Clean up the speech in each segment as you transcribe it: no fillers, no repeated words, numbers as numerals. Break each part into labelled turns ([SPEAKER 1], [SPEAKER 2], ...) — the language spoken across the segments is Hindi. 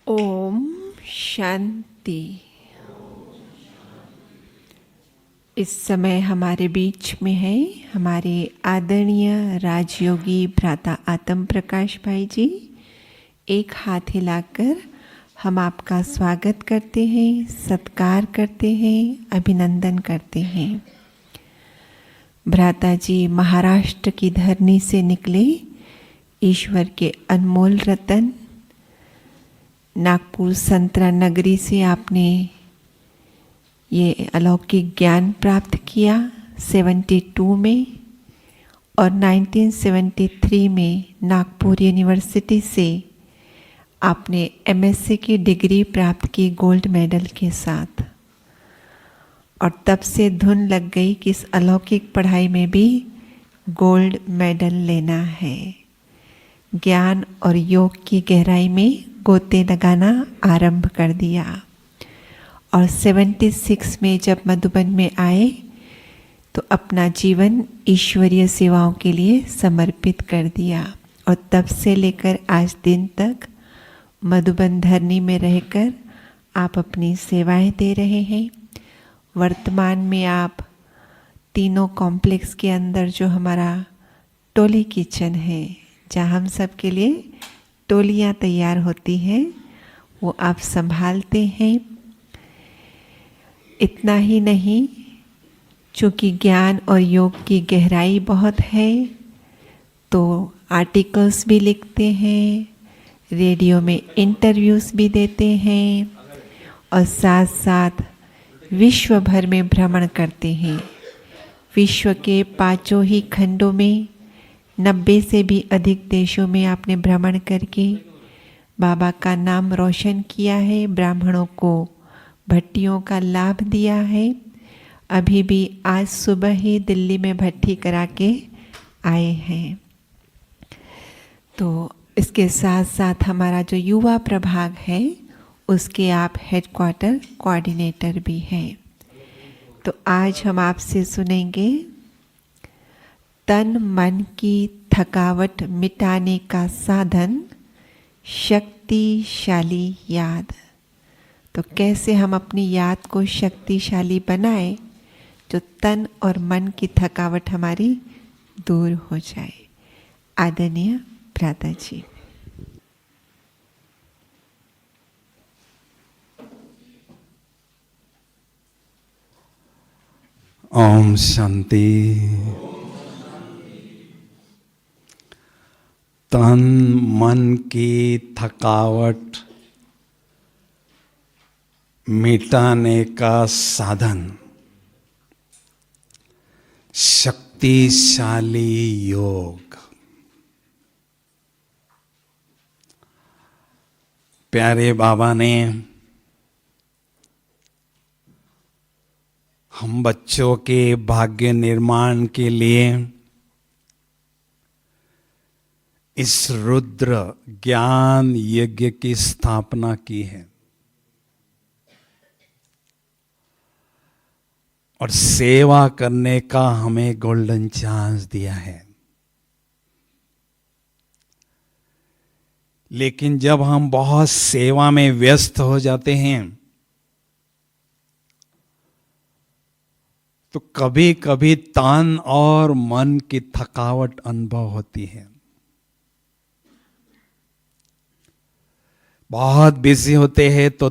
[SPEAKER 1] ओम शांति। इस समय हमारे बीच में है हमारे आदरणीय राजयोगी भ्राता आत्म प्रकाश भाई जी। एक हाथ हिलाकर हम आपका स्वागत करते हैं, सत्कार करते हैं, अभिनंदन करते हैं। भ्राता जी महाराष्ट्र की धरनी से निकले, ईश्वर के अनमोल रतन। नागपुर संतरा नगरी से आपने ये अलौकिक ज्ञान प्राप्त किया 72 में, और 1973 में नागपुर यूनिवर्सिटी से आपने एमएससी की डिग्री प्राप्त की गोल्ड मेडल के साथ। और तब से धुन लग गई कि इस अलौकिक पढ़ाई में भी गोल्ड मेडल लेना है। ज्ञान और योग की गहराई में गोते लगाना आरंभ कर दिया। और 76 में जब मधुबन में आए तो अपना जीवन ईश्वरीय सेवाओं के लिए समर्पित कर दिया। और तब से लेकर आज दिन तक मधुबन धरनी में रहकर आप अपनी सेवाएं दे रहे हैं। वर्तमान में आप तीनों कॉम्प्लेक्स के अंदर जो हमारा टोली किचन है, जहाँ हम सब के लिए टोलियाँ तैयार होती हैं, वो आप संभालते हैं। इतना ही नहीं, चूँकि ज्ञान और योग की गहराई बहुत है तो आर्टिकल्स भी लिखते हैं, रेडियो में इंटरव्यूज़ भी देते हैं, और साथ साथ विश्व भर में भ्रमण करते हैं। विश्व के 5 ही खंडों में 90 से भी अधिक देशों में आपने भ्रमण करके बाबा का नाम रोशन किया है, ब्राह्मणों को भट्टियों का लाभ दिया है। अभी भी आज सुबह ही दिल्ली में भट्टी करा के आए हैं। तो इसके साथ साथ हमारा जो युवा प्रभाग है उसके आप हेडक्वार्टर कोऑर्डिनेटर भी हैं। तो आज हम आपसे सुनेंगे तन मन की थकावट मिटाने का साधन, शक्तिशाली याद। तो कैसे हम अपनी याद को शक्तिशाली बनाएं जो तन और मन की थकावट हमारी दूर हो जाए। आदरणीय भ्राता जी।
[SPEAKER 2] ओम शांति। तन मन की थकावट मिटाने का साधन, शक्तिशाली योग। प्यारे बाबा ने हम बच्चों के भाग्य निर्माण के लिए इस रुद्र ज्ञान यज्ञ की स्थापना की है और सेवा करने का हमें गोल्डन चांस दिया है। लेकिन जब हम बहुत सेवा में व्यस्त हो जाते हैं तो कभी कभी तन और मन की थकावट अनुभव होती है। बहुत बिजी होते हैं तो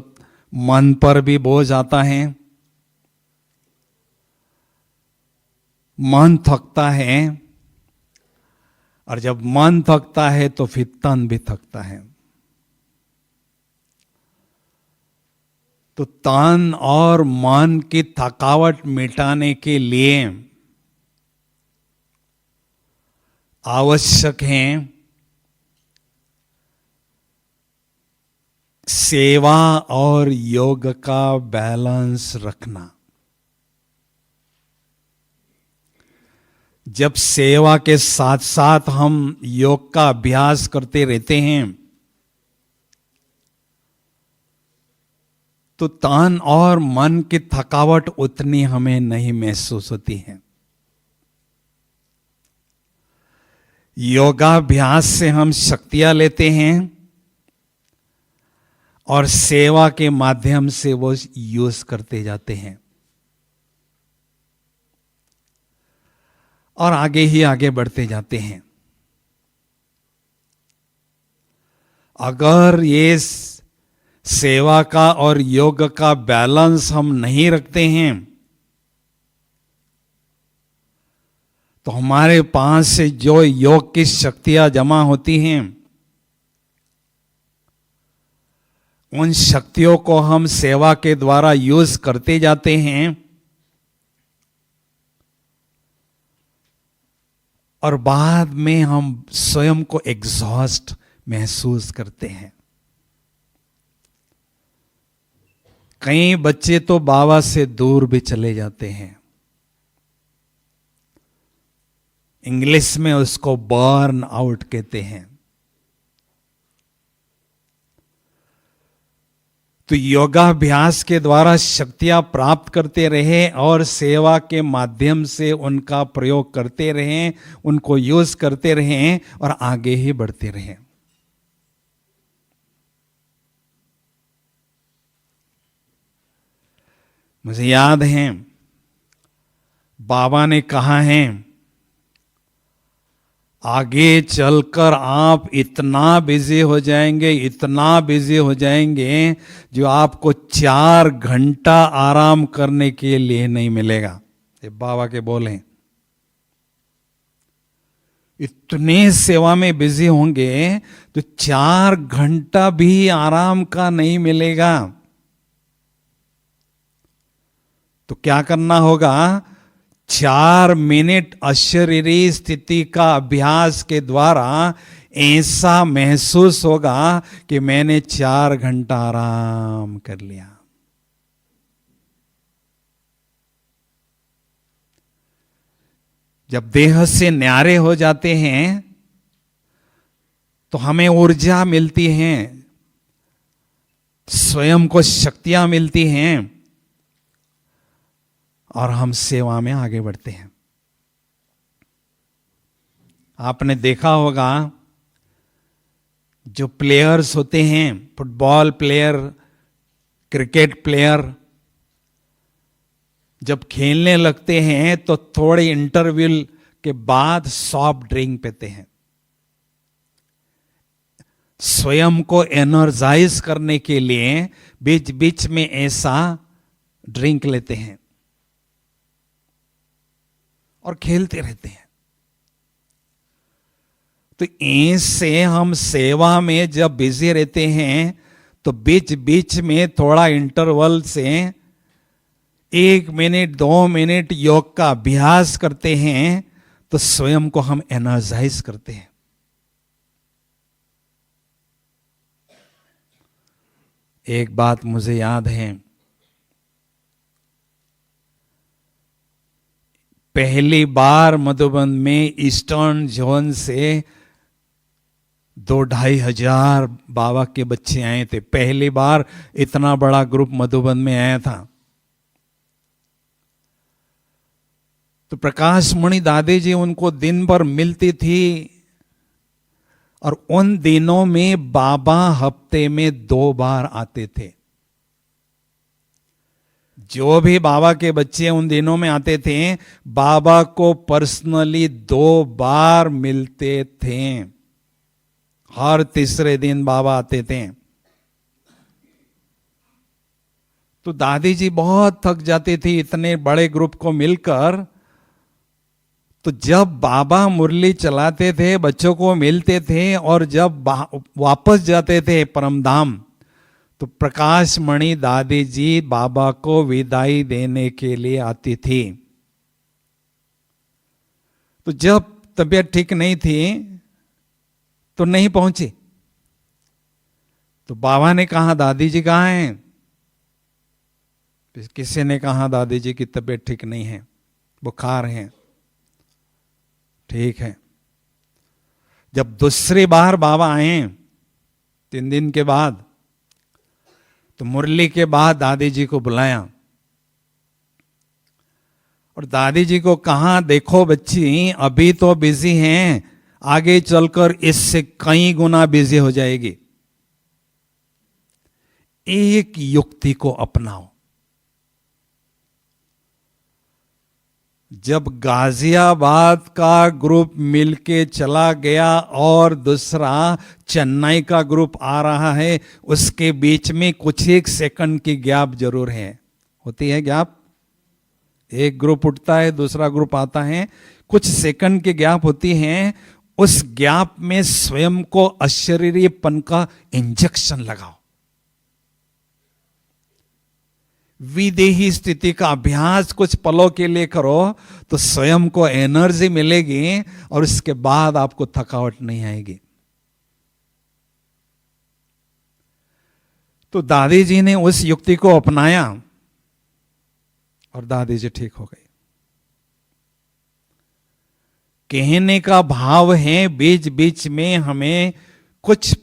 [SPEAKER 2] मन पर भी बोझ आता है, मन थकता है, और जब मन थकता है तो फिर तन भी थकता है। तो तन और मन की थकावट मिटाने के लिए आवश्यक है सेवा और योग का बैलेंस रखना। जब सेवा के साथ साथ हम योग का अभ्यास करते रहते हैं तो तन और मन की थकावट उतनी हमें नहीं महसूस होती है। योगाभ्यास से हम शक्तियां लेते हैं और सेवा के माध्यम से वो यूज करते जाते हैं और आगे ही आगे बढ़ते जाते हैं। अगर ये सेवा का और योग का बैलेंस हम नहीं रखते हैं तो हमारे पास से जो योग की शक्तियां जमा होती हैं उन शक्तियों को हम सेवा के द्वारा यूज करते जाते हैं और बाद में हम स्वयं को एग्जॉस्ट महसूस करते हैं। कई बच्चे तो बाबा से दूर भी चले जाते हैं। इंग्लिश में उसको बर्न आउट कहते हैं। तो योगाभ्यास के द्वारा शक्तियां प्राप्त करते रहे और सेवा के माध्यम से उनका प्रयोग करते रहें, उनको यूज करते रहें और आगे ही बढ़ते रहें। मुझे याद है बाबा ने कहा है आगे चलकर आप इतना बिजी हो जाएंगे, इतना बिजी हो जाएंगे जो आपको 4 घंटा आराम करने के लिए नहीं मिलेगा। ये बाबा के बोल हैं। इतने सेवा में बिजी होंगे तो 4 घंटा भी आराम का नहीं मिलेगा। तो क्या करना होगा? 4 मिनट अशरीरी स्थिति का अभ्यास के द्वारा ऐसा महसूस होगा कि मैंने 4 घंटा आराम कर लिया। जब देह से न्यारे हो जाते हैं तो हमें ऊर्जा मिलती है, स्वयं को शक्तियां मिलती हैं और हम सेवा में आगे बढ़ते हैं। आपने देखा होगा जो प्लेयर्स होते हैं, फुटबॉल प्लेयर, क्रिकेट प्लेयर, जब खेलने लगते हैं तो थोड़े इंटरवल के बाद सॉफ्ट ड्रिंक पीते हैं, स्वयं को एनर्जाइज करने के लिए बीच बीच में ऐसा ड्रिंक लेते हैं और खेलते रहते हैं। तो ऐसे हम सेवा में जब बिजी रहते हैं तो बीच बीच में थोड़ा इंटरवल से 1 मिनट 2 मिनट योग का अभ्यास करते हैं तो स्वयं को हम एनर्जाइज करते हैं। एक बात मुझे याद है, पहली बार मधुबन में ईस्टर्न जोन से 2-2.5 हजार बाबा के बच्चे आए थे। पहली बार इतना बड़ा ग्रुप मधुबन में आया था। तो प्रकाश मणि दादी जी उनको दिन भर मिलती थी और उन दिनों में बाबा हफ्ते में 2 बार आते थे। जो भी बाबा के बच्चे उन दिनों में आते थे बाबा को पर्सनली 2 बार मिलते थे। हर तीसरे दिन बाबा आते थे। तो दादी जी बहुत थक जाती थी इतने बड़े ग्रुप को मिलकर। तो जब बाबा मुरली चलाते थे, बच्चों को मिलते थे और जब वापस जाते थे परमधाम तो प्रकाश मणि दादी जी बाबा को विदाई देने के लिए आती थी। तो जब तबीयत ठीक नहीं थी तो नहीं पहुंची। तो बाबा ने कहा दादी जी कहाँ हैं? किसी ने कहा दादी जी की तबीयत ठीक नहीं है, बुखार है। ठीक है। जब दूसरी बार बाबा आए 3 दिन के बाद तो मुरली के बाद दादी जी को बुलाया और दादी जी को कहा देखो बच्ची अभी तो बिजी हैं, आगे चलकर इससे कई गुना बिजी हो जाएगी, एक युक्ति को अपनाओ। जब गाजियाबाद का ग्रुप मिलके चला गया और दूसरा चेन्नई का ग्रुप आ रहा है, उसके बीच में कुछ एक सेकंड की गैप जरूर है, होती है गैप। एक ग्रुप उठता है, दूसरा ग्रुप आता है, कुछ सेकंड की गैप होती है। उस गैप में स्वयं को अशरीरीपन का इंजेक्शन लगाओ। विदेही स्थिति का अभ्यास कुछ पलों के लिए करो तो स्वयं को एनर्जी मिलेगी और उसके बाद आपको थकावट नहीं आएगी। तो दादी जी ने उस युक्ति को अपनाया और दादी जी ठीक हो गई। कहने का भाव है, बीच बीच में हमें कुछ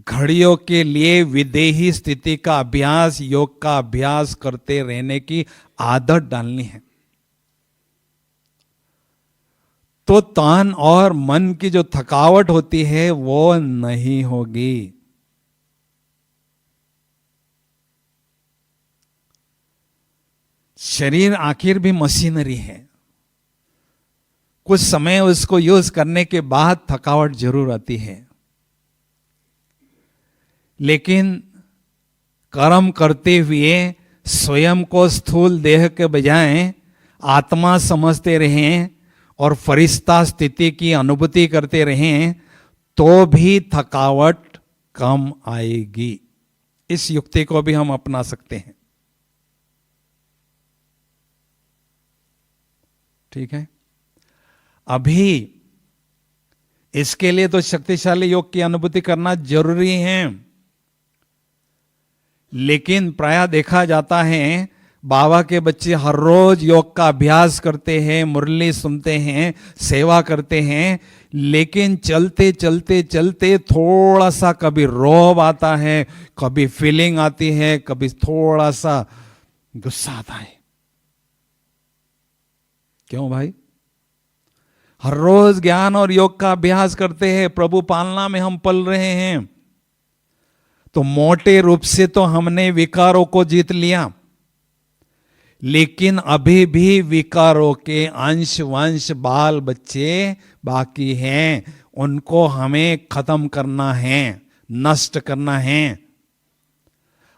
[SPEAKER 2] घड़ियों के लिए विदेही स्थिति का अभ्यास, योग का अभ्यास करते रहने की आदत डालनी है। तो तन और मन की जो थकावट होती है वो नहीं होगी। शरीर आखिर भी मशीनरी है, कुछ समय उसको यूज करने के बाद थकावट जरूर आती है, लेकिन कर्म करते हुए स्वयं को स्थूल देह के बजाय आत्मा समझते रहें और फरिश्ता स्थिति की अनुभूति करते रहें तो भी थकावट कम आएगी। इस युक्ति को भी हम अपना सकते हैं। ठीक है। अभी इसके लिए तो शक्तिशाली योग की अनुभूति करना जरूरी है, लेकिन प्रायः देखा जाता है बाबा के बच्चे हर रोज योग का अभ्यास करते हैं, मुरली सुनते हैं, सेवा करते हैं, लेकिन चलते चलते चलते थोड़ा सा कभी रोब आता है, कभी फीलिंग आती है, कभी थोड़ा सा गुस्सा आता है। क्यों भाई? हर रोज ज्ञान और योग का अभ्यास करते हैं, प्रभु पालना में हम पल रहे हैं, तो मोटे रूप से तो हमने विकारों को जीत लिया, लेकिन अभी भी विकारों के अंश वंश बाल बच्चे बाकी हैं। उनको हमें खत्म करना है, नष्ट करना है,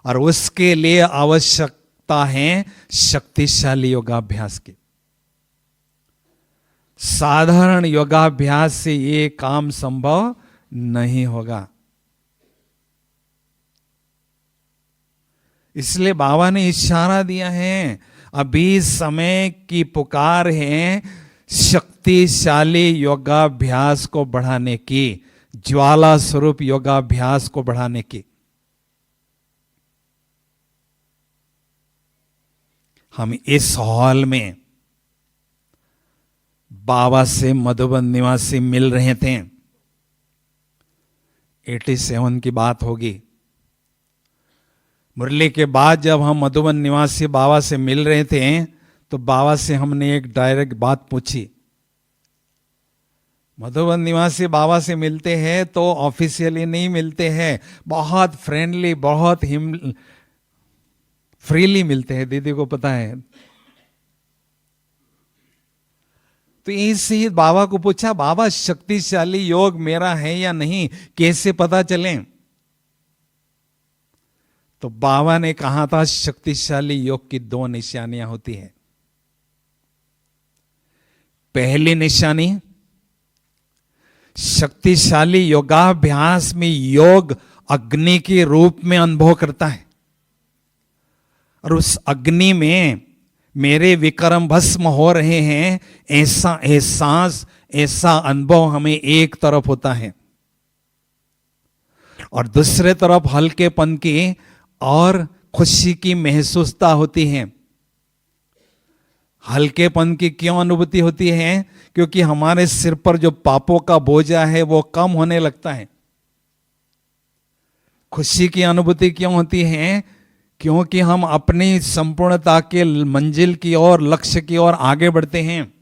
[SPEAKER 2] और उसके लिए आवश्यकता है शक्तिशाली योगाभ्यास की। साधारण योगाभ्यास से ये काम संभव नहीं होगा। इसलिए बाबा ने इशारा दिया है, अभी समय की पुकार है शक्तिशाली योगाभ्यास को बढ़ाने की, ज्वाला स्वरूप योगाभ्यास को बढ़ाने की। हम इस हॉल में बाबा से मधुबन निवासी मिल रहे थे, 87 की बात होगी। मुरली के बाद जब हम मधुबन निवासी बाबा से मिल रहे थे तो बाबा से हमने एक डायरेक्ट बात पूछी। मधुबन निवासी बाबा से मिलते हैं तो ऑफिशियली नहीं मिलते हैं, बहुत फ्रेंडली, बहुत फ्रीली मिलते हैं, दीदी को पता है। तो इससे बाबा को पूछा, बाबा शक्तिशाली योग मेरा है या नहीं, कैसे पता चले? तो बाबा ने कहा था शक्तिशाली योग की 2 निशानियां होती है। पहली निशानी, शक्तिशाली योगाभ्यास में योग अग्नि के रूप में अनुभव करता है, और उस अग्नि में मेरे विक्रम भस्म हो रहे हैं, ऐसा एहसास, ऐसा अनुभव हमें एक तरफ होता है, और दूसरे तरफ हल्केपन की और खुशी की महसूसता होती है। हल्केपन की क्यों अनुभूति होती है? क्योंकि हमारे सिर पर जो पापों का बोझा है वो कम होने लगता है। खुशी की अनुभूति क्यों होती है? क्योंकि हम अपनी संपूर्णता के मंजिल की ओर, लक्ष्य की ओर आगे बढ़ते हैं,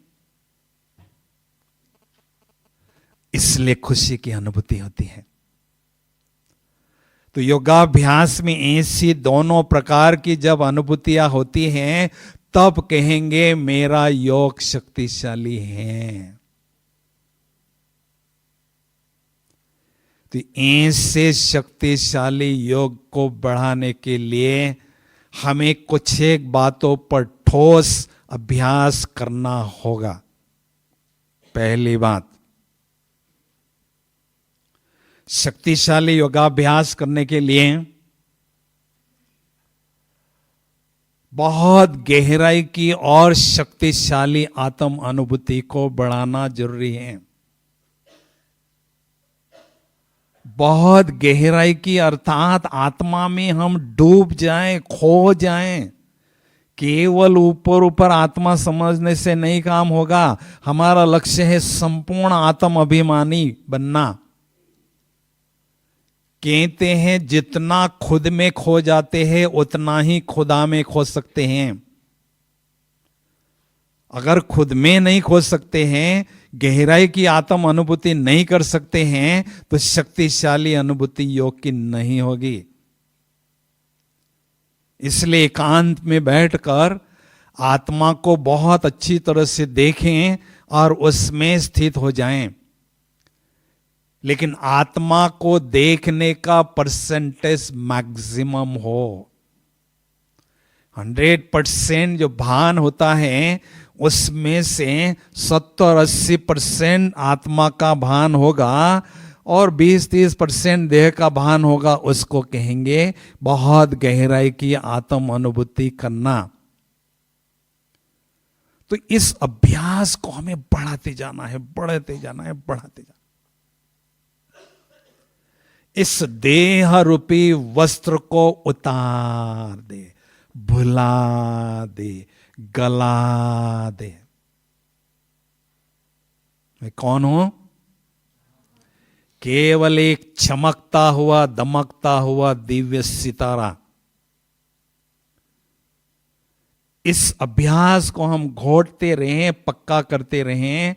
[SPEAKER 2] इसलिए खुशी की अनुभूति होती है। तो तो योगाभ्यास में ऐसी दोनों प्रकार की जब अनुभूतियां होती हैं तब कहेंगे मेरा योग शक्तिशाली है। तो ऐसे शक्तिशाली योग को बढ़ाने के लिए हमें कुछ एक बातों पर ठोस अभ्यास करना होगा। पहली बात, शक्तिशाली योगाभ्यास करने के लिए बहुत गहराई की और शक्तिशाली आत्म अनुभूति को बढ़ाना जरूरी है। बहुत गहराई की अर्थात आत्मा में हम डूब जाएं, खो जाएं। केवल ऊपर ऊपर आत्मा समझने से नहीं काम होगा। हमारा लक्ष्य है संपूर्ण आत्म अभिमानी बनना। कहते हैं जितना खुद में खो जाते हैं उतना ही खुदा में खो सकते हैं। अगर खुद में नहीं खो सकते हैं, गहराई की आत्म अनुभूति नहीं कर सकते हैं, तो शक्तिशाली अनुभूति योग की नहीं होगी। इसलिए एकांत में बैठकर आत्मा को बहुत अच्छी तरह से देखें और उसमें स्थित हो जाएं। लेकिन आत्मा को देखने का परसेंटेज मैक्सिमम हो। 100% जो भान होता है उसमें से 70-80% आत्मा का भान होगा और 20-30% देह का भान होगा। उसको कहेंगे बहुत गहराई की आत्म अनुभूति करना। तो इस अभ्यास को हमें बढ़ाते जाना है, बढ़ाते जाना है, बढ़ाते जाना। इस देह रूपी वस्त्र को उतार दे, भुला दे, गला दे। मैं कौन हूं? केवल एक चमकता हुआ, दमकता हुआ दिव्य सितारा। इस अभ्यास को हम घोटते रहें, पक्का करते रहें,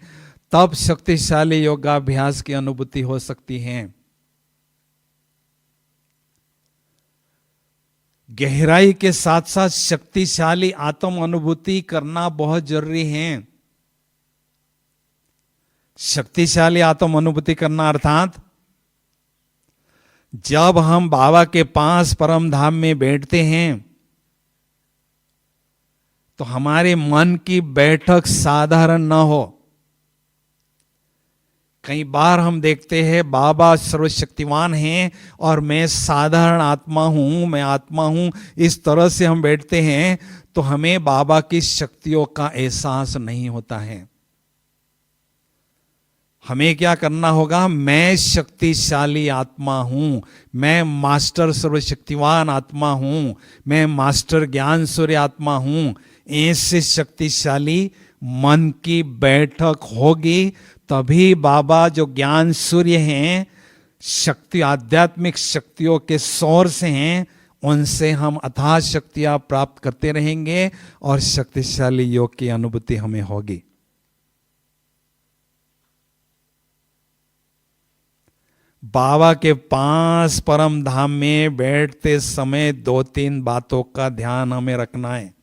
[SPEAKER 2] तब शक्तिशाली योगाभ्यास की अनुभूति हो सकती है। गहराई के साथ साथ शक्तिशाली आत्म अनुभूति करना बहुत जरूरी है। शक्तिशाली आत्म अनुभूति करना अर्थात जब हम बाबा के पास परम धाम में बैठते हैं तो हमारे मन की बैठक साधारण न हो। कई बार हम देखते हैं बाबा सर्वशक्तिमान हैं और मैं साधारण आत्मा हूं, मैं आत्मा हूं, इस तरह से हम बैठते हैं तो हमें बाबा की शक्तियों का एहसास नहीं होता है। हमें क्या करना होगा? मैं शक्तिशाली आत्मा हूं, मैं मास्टर सर्वशक्तिवान आत्मा हूं, मैं मास्टर ज्ञान सूर्य आत्मा हूं। ऐसे शक्तिशाली मन की बैठक होगी तभी बाबा जो ज्ञान सूर्य हैं, शक्ति आध्यात्मिक शक्तियों के सोर्स हैं, उनसे हम अथाह शक्तियां प्राप्त करते रहेंगे और शक्तिशाली योग की अनुभूति हमें होगी। बाबा के पास परम धाम में बैठते समय 2-3 बातों का ध्यान हमें रखना है।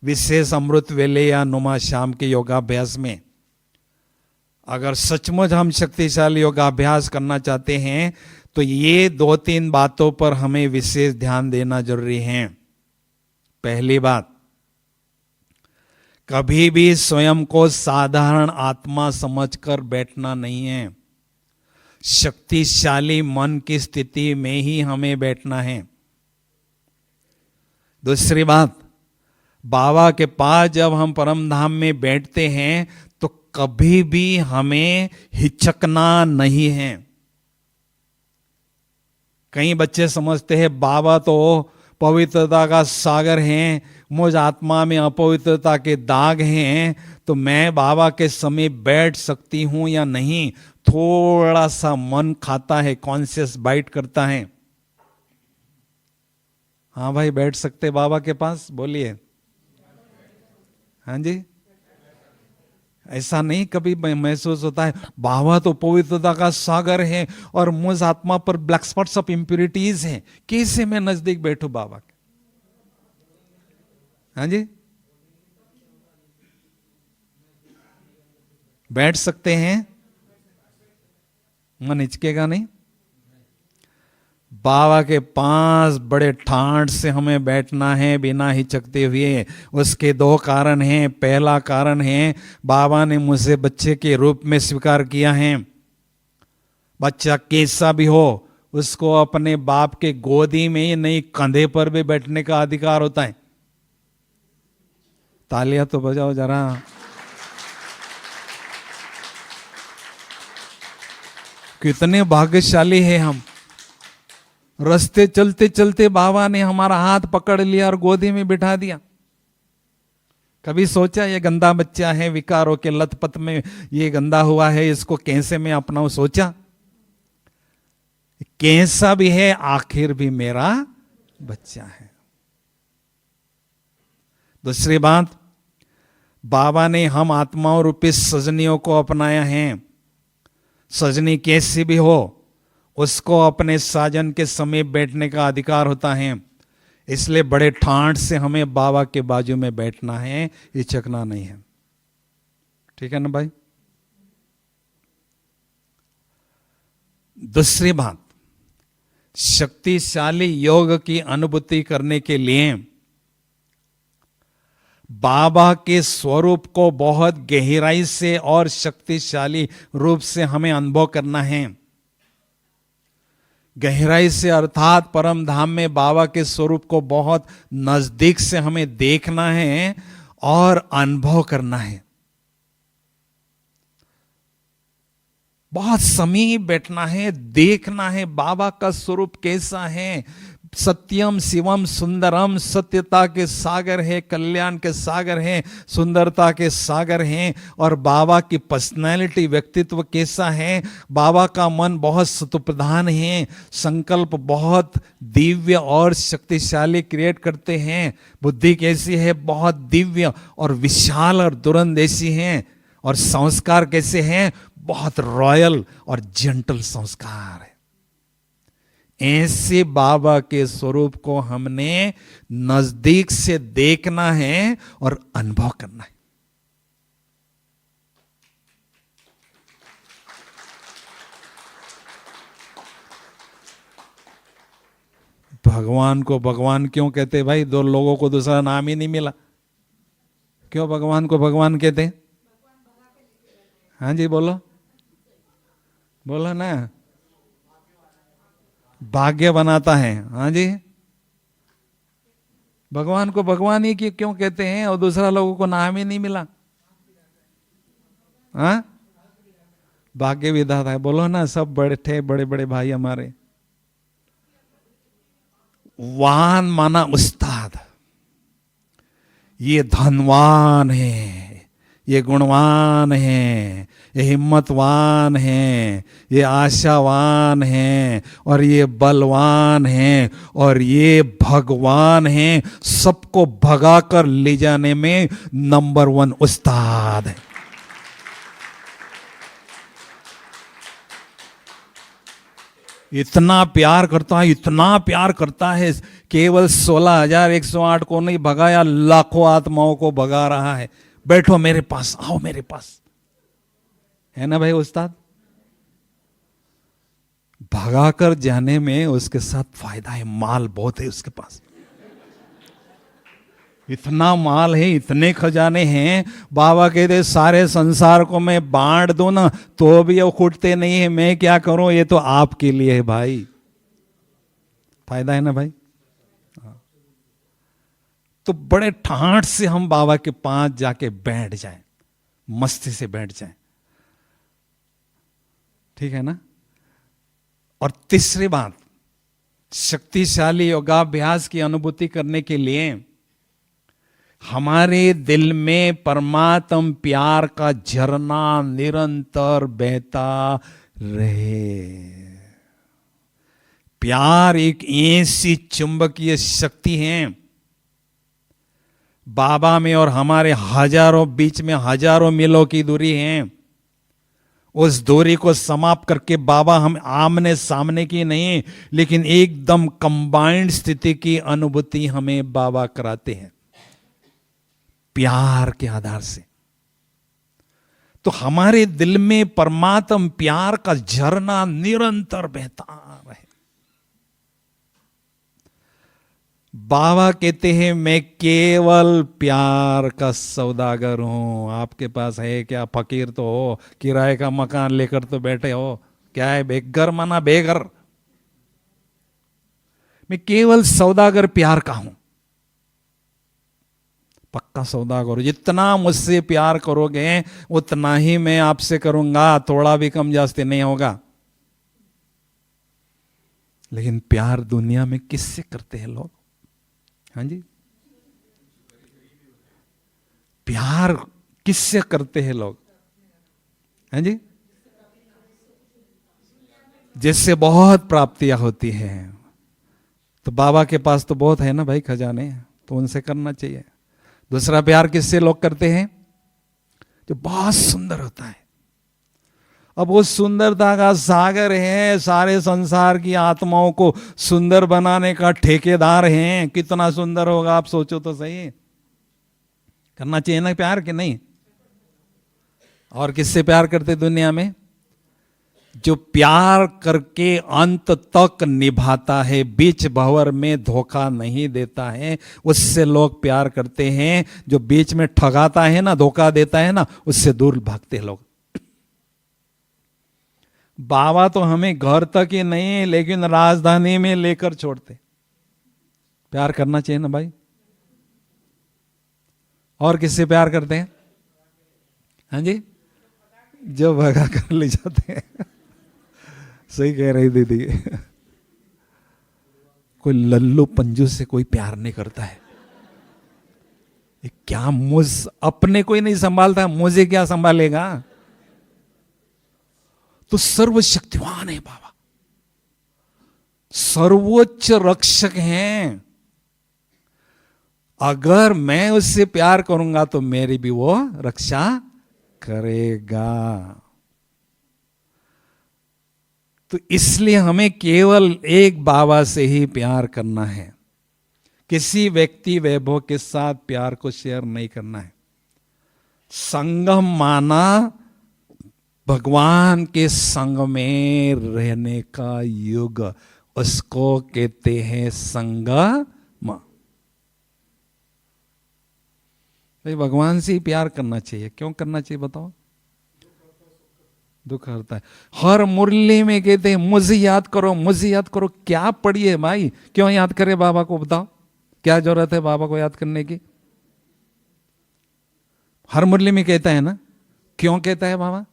[SPEAKER 2] विशेष अमृत वेले या नुमा शाम के योगाभ्यास में अगर सचमुच हम शक्तिशाली योगाभ्यास करना चाहते हैं तो ये 2-3 बातों पर हमें विशेष ध्यान देना जरूरी है। पहली बात, कभी भी स्वयं को साधारण आत्मा समझकर बैठना नहीं है। शक्तिशाली मन की स्थिति में ही हमें बैठना है। दूसरी बात, बाबा के पास जब हम परम धाम में बैठते हैं तो कभी भी हमें हिचकना नहीं है। कई बच्चे समझते हैं बाबा तो पवित्रता का सागर हैं, मुझ आत्मा में अपवित्रता के दाग हैं, तो मैं बाबा के समीप बैठ सकती हूं या नहीं। थोड़ा सा मन खाता है, कॉन्शियस बाइट करता है। हाँ भाई, बैठ सकते बाबा के पास? बोलिए। हाँ जी, ऐसा नहीं कभी महसूस होता है बाबा तो पवित्रता का सागर है और मुझ आत्मा पर ब्लैक स्पॉट्स ऑफ इंप्योरिटीज हैं, कैसे मैं नजदीक बैठू बाबा के? हाँ जी, बैठ सकते हैं, मन हिचकेगा नहीं। बाबा के पास बड़े ठाठ से हमें बैठना है बिना हिचकते हुए। उसके दो कारण हैं। पहला कारण है बाबा ने मुझे बच्चे के रूप में स्वीकार किया है। बच्चा कैसा भी हो उसको अपने बाप के गोदी में ही नहीं, कंधे पर भी बैठने का अधिकार होता है। तालियां तो बजाओ जरा। कितने भाग्यशाली हैं हम। रास्ते चलते चलते बाबा ने हमारा हाथ पकड़ लिया और गोदी में बिठा दिया। कभी सोचा ये गंदा बच्चा है, विकारों के लतपत में ये गंदा हुआ है, इसको कैसे मैं अपनाऊं? सोचा? कैसा भी है आखिर भी मेरा बच्चा है। दूसरी बात, बाबा ने हम आत्माओं रूपी सजनियों को अपनाया है। सजनी कैसी भी हो उसको अपने साजन के समीप बैठने का अधिकार होता है। इसलिए बड़े ठाठ से हमें बाबा के बाजू में बैठना है, हिचकना नहीं है। ठीक है ना भाई? दूसरी बात, शक्तिशाली योग की अनुभूति करने के लिए बाबा के स्वरूप को बहुत गहराई से और शक्तिशाली रूप से हमें अनुभव करना है। गहराई से अर्थात परम धाम में बाबा के स्वरूप को बहुत नजदीक से हमें देखना है और अनुभव करना है। बहुत समीप बैठना है, देखना है बाबा का स्वरूप कैसा है। सत्यम शिवम सुंदरम, सत्यता के सागर है, कल्याण के सागर है, सुंदरता के सागर हैं। और बाबा की पर्सनैलिटी, व्यक्तित्व कैसा है? बाबा का मन बहुत सत्प्रधान है, संकल्प बहुत दिव्य और शक्तिशाली क्रिएट करते हैं। बुद्धि कैसी है? बहुत दिव्य और विशाल और दुरंदेशी है। और संस्कार कैसे हैं? बहुत रॉयल और जेंटल संस्कार है। ऐसे बाबा के स्वरूप को हमने नजदीक से देखना है और अनुभव करना है। भगवान को भगवान क्यों कहते भाई? दो लोगों को दूसरा नाम ही नहीं मिला, क्यों भगवान को भगवान कहते? हाँ जी, बोलो बोलो ना। भाग्य बनाता है। हाँ जी, भगवान को भगवान ही क्यों कहते हैं और दूसरा लोगों को नाम ही नहीं मिला? हाँ, भाग्य विधाता है। बोलो ना, सब बड़े थे, बड़े बड़े भाई हमारे। वान माना उस्ताद, ये धनवान है, ये गुणवान है, ये हिम्मतवान है, ये आशावान है, और ये बलवान है, और ये भगवान है। सबको भगाकर ले जाने में नंबर 1 उस्ताद है। इतना प्यार करता है, इतना प्यार करता है, केवल 16,108 को नहीं भगाया, लाखों आत्माओं को भगा रहा है। बैठो मेरे पास, आओ मेरे पास, है ना भाई उस्ताद? भगाकर जाने में उसके साथ फायदा है, माल बहुत है उसके पास। इतना माल है, इतने खजाने हैं। बाबा कहते सारे संसार को मैं बांट दूं ना तो भी वो खुटते नहीं है। मैं क्या करूं? ये तो आपके लिए है भाई। फायदा है ना भाई? तो बड़े ठाठ से हम बाबा के पास जाके बैठ जाएं, मस्ती से बैठ जाएं। ठीक है ना? और तीसरी बात, शक्तिशाली योगाभ्यास की अनुभूति करने के लिए हमारे दिल में परमात्म प्यार का झरना निरंतर बहता रहे। प्यार एक ऐसी चुंबकीय शक्ति है, बाबा में और हमारे हजारों बीच में हजारों मीलों की दूरी है। उस दूरी को समाप्त करके बाबा हम आमने सामने की नहीं, लेकिन एकदम कंबाइंड स्थिति की अनुभूति हमें बाबा कराते हैं प्यार के आधार से। तो हमारे दिल में परमात्म प्यार का झरना निरंतर बहता रहे। बाबा कहते हैं मैं केवल प्यार का सौदागर हूं। आपके पास है क्या? फकीर तो हो, किराए का मकान लेकर तो बैठे हो, क्या है? बेघर माना बेघर। मैं केवल सौदागर प्यार का हूं, पक्का सौदागर। जितना मुझसे प्यार करोगे उतना ही मैं आपसे करूंगा, थोड़ा भी कम जास्ती नहीं होगा। लेकिन प्यार दुनिया में किससे करते हैं लोग? हाँ जी, प्यार किससे करते हैं लोग? हाँ जी, जिससे बहुत प्राप्तियां होती हैं। तो बाबा के पास तो बहुत है ना भाई खजाने, तो उनसे करना चाहिए। दूसरा प्यार किससे लोग करते हैं? जो बहुत सुंदर होता है। अब वो सुंदरता का सागर है, सारे संसार की आत्माओं को सुंदर बनाने का ठेकेदार है। कितना सुंदर होगा आप सोचो तो सही। करना चाहिए ना प्यार कि नहीं? और किससे प्यार करते दुनिया में? जो प्यार करके अंत तक निभाता है, बीच भंवर में धोखा नहीं देता है, उससे लोग प्यार करते हैं। जो बीच में ठगाता है ना, धोखा देता है ना, उससे दूर भागते हैं लोग। बाबा तो हमें घर तक ही नहीं लेकिन राजधानी में लेकर छोड़ते। प्यार करना चाहिए ना भाई। और किससे प्यार करते हैं? हाँ जी, जो भगा कर ले जाते हैं। सही कह रही दीदी। कोई लल्लू पंजू से कोई प्यार नहीं करता है। क्या मुझ अपने कोई नहीं संभालता, मुझे क्या संभालेगा? तो सर्वशक्तिवान है बाबा, सर्वोच्च रक्षक हैं। अगर मैं उससे प्यार करूंगा तो मेरी भी वो रक्षा करेगा। तो इसलिए हमें केवल एक बाबा से ही प्यार करना है। किसी व्यक्ति वैभव के साथ प्यार को शेयर नहीं करना है। संगम माना भगवान के संग में रहने का युग, उसको कहते हैं संगम। भाई भगवान से ही प्यार करना चाहिए। क्यों करना चाहिए बताओ? दुख हरता है। हर मुरली में कहते हैं मुझे याद करो, मुझे याद करो। क्या पढ़िए भाई, क्यों याद करे बाबा को? बताओ क्या जरूरत है बाबा को याद करने की? हर मुरली में कहता है ना। क्यों कहता है बाबा?